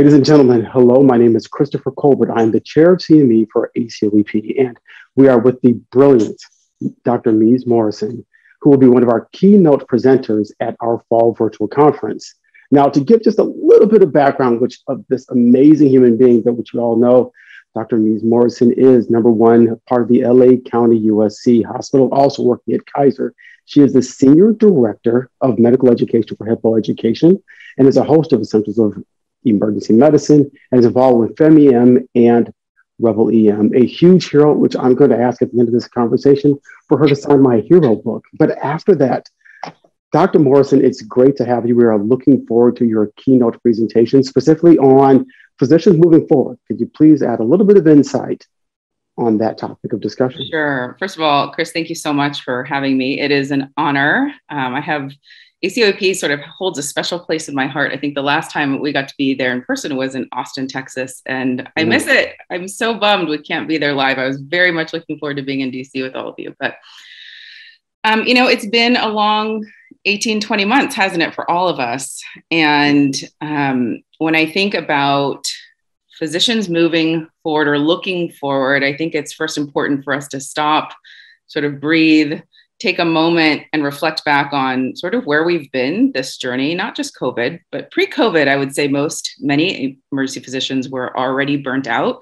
Ladies and gentlemen, hello. My name is Christopher Colbert. I'm the chair of CME for ACOEP, and we are with the brilliant Dr. Mies Morrison, who will be one of our keynote presenters at our fall virtual conference. Now, to give just a little bit of background of this amazing human being that which you all know, Dr. Mies Morrison is, number one, part of the LA County USC Hospital, also working at Kaiser. She is the Senior Director of Medical Education for HIPPO Education and is a host of the Centers of Emergency Medicine and is involved with FEMEM and Rebel EM, a huge hero, which I'm going to ask at the end of this conversation for her to sign my hero book. But after that, Dr. Morrison, it's great to have you. We are looking forward to your keynote presentation, specifically on physicians moving forward. Could you please add a little bit of insight on that topic of discussion? Sure. First of all, Chris, thank you so much for having me. It is an honor. ACOEP sort of holds a special place in my heart. I think the last time we got to be there in person was in Austin, Texas, and I miss it. I'm so bummed we can't be there live. I was very much looking forward to being in DC with all of you. But, it's been a long 18, 20 months, hasn't it, for all of us? And when I think about physicians moving forward or looking forward, I think it's first important for us to stop, sort of breathe, take a moment and reflect back on sort of where we've been this journey, not just COVID, but pre-COVID, I would say many emergency physicians were already burnt out.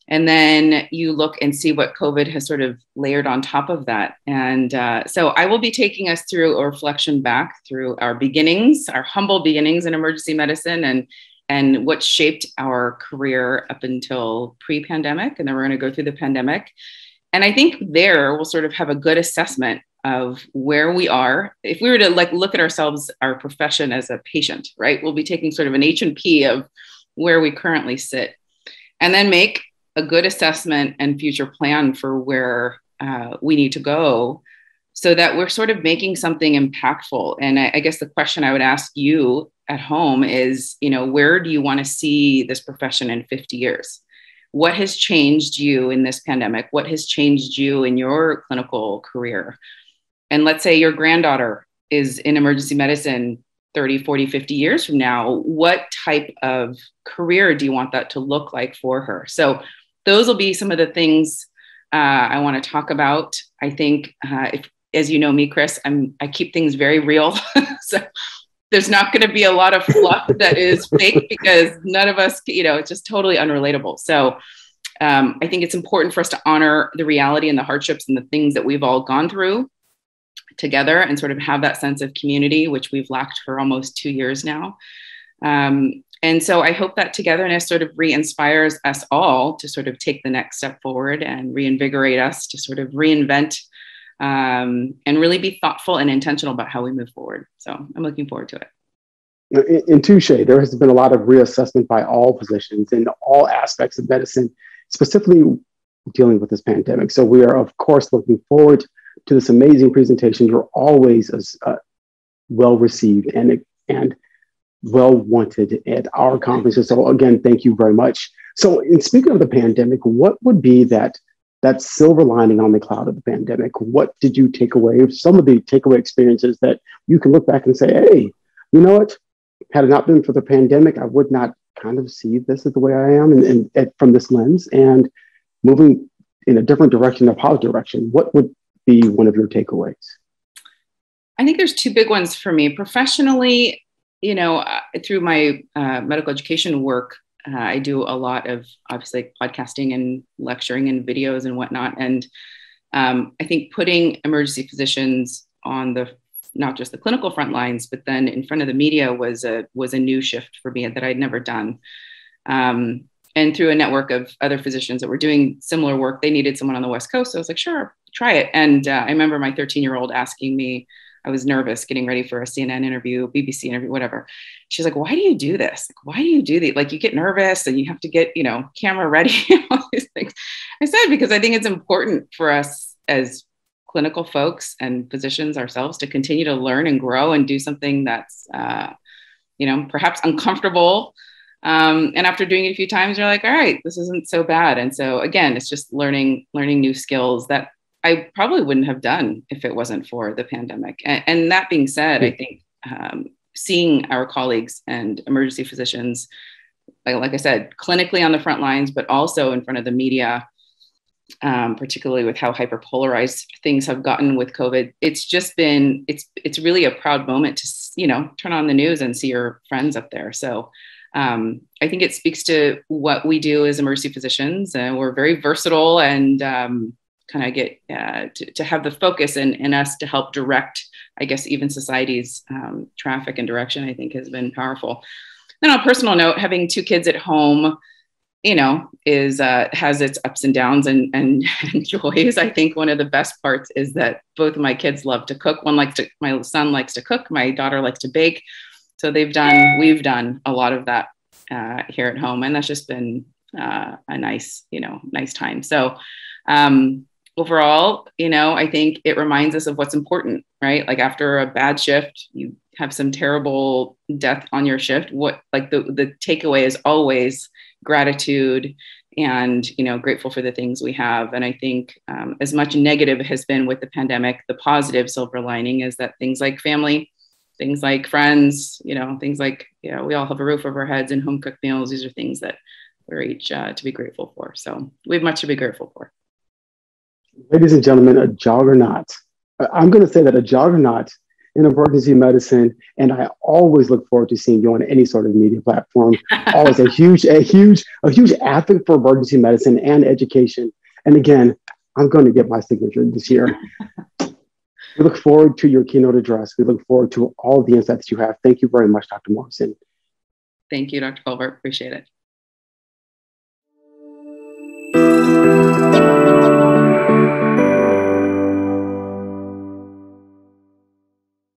And then you look and see what COVID has sort of layered on top of that. And so I will be taking us through a reflection back through our beginnings, our humble beginnings in emergency medicine and what shaped our career up until pre-pandemic. And then we're going to go through the pandemic. And I think there we'll sort of have a good assessment of where we are. If we were to look at ourselves, our profession as a patient, right? We'll be taking sort of an H&P of where we currently sit and then make a good assessment and future plan for where we need to go so that we're sort of making something impactful. And I guess the question I would ask you at home is, where do you want to see this profession in 50 years? What has changed you in this pandemic? What has changed you in your clinical career? And let's say your granddaughter is in emergency medicine 30, 40, 50 years from now. What type of career do you want that to look like for her? So those will be some of the things I want to talk about. I think, as you know me, Chris, I keep things very real. So there's not going to be a lot of fluff that is fake because none of us, it's just totally unrelatable. So I think it's important for us to honor the reality and the hardships and the things that we've all gone through together and sort of have that sense of community, which we've lacked for almost 2 years now. And so I hope that togetherness sort of re-inspires us all to sort of take the next step forward and reinvigorate us to sort of reinvent and really be thoughtful and intentional about how we move forward. So I'm looking forward to it. In touche, there has been a lot of reassessment by all physicians in all aspects of medicine, specifically dealing with this pandemic. So we are, of course, looking forward to this amazing presentation. You're always well received and well wanted at our conferences. So again, thank you very much. So in speaking of the pandemic, what would be that silver lining on the cloud of the pandemic? What did you take away? Some of the takeaway experiences that you can look back and say, hey, you know what? Had it not been for the pandemic, I would not kind of see this as the way I am and from this lens and moving in a different direction, a positive direction. What would be one of your takeaways? I think there's two big ones for me. Professionally, through my medical education work, I do a lot of obviously podcasting and lecturing and videos and whatnot. And I think putting emergency physicians on not just the clinical front lines, but then in front of the media was a new shift for me that I'd never done. And through a network of other physicians that were doing similar work, they needed someone on the West Coast. So I was like, sure, try it. And I remember my 13-year-old asking me, I was nervous getting ready for a CNN interview, BBC interview, whatever. She's like, why do you do this? Why do you do these? You get nervous and you have to get, camera ready, all these things. I said, because I think it's important for us as clinical folks and physicians ourselves to continue to learn and grow and do something that's, perhaps uncomfortable. And after doing it a few times, you're like, all right, this isn't so bad. And so again, it's just learning new skills that I probably wouldn't have done if it wasn't for the pandemic. And that being said, I think seeing our colleagues and emergency physicians like I said, clinically on the front lines, but also in front of the media, particularly with how hyperpolarized things have gotten with COVID. It's just been, it's really a proud moment to, you know, turn on the news and see your friends up there. So I think it speaks to what we do as emergency physicians. We're very versatile and kind of get to have the focus in us to help direct, I guess, even society's traffic and direction, I think has been powerful. And on a personal note, having 2 kids at home, you know, is has its ups and downs and joys. I think one of the best parts is that both of my kids love to cook. My son likes to cook, my daughter likes to bake. So we've done a lot of that here at home, and that's just been a nice time. So overall, you know, I think it reminds us of what's important, right? Like after a bad shift, you have some terrible death on your shift. The takeaway is always gratitude and, you know, grateful for the things we have. And I think as much negative has been with the pandemic, the positive silver lining is that things like family, things like friends, you know, things like, you know, we all have a roof over our heads and home cooked meals. These are things that we're each to be grateful for. So we have much to be grateful for. Ladies and gentlemen, a juggernaut. I'm going to say that a juggernaut in emergency medicine, and I always look forward to seeing you on any sort of media platform. Always a huge advocate for emergency medicine and education. And again, I'm going to get my signature this year. We look forward to your keynote address. We look forward to all the insights you have. Thank you very much, Dr. Morrison. Thank you, Dr. Colbert. Appreciate it.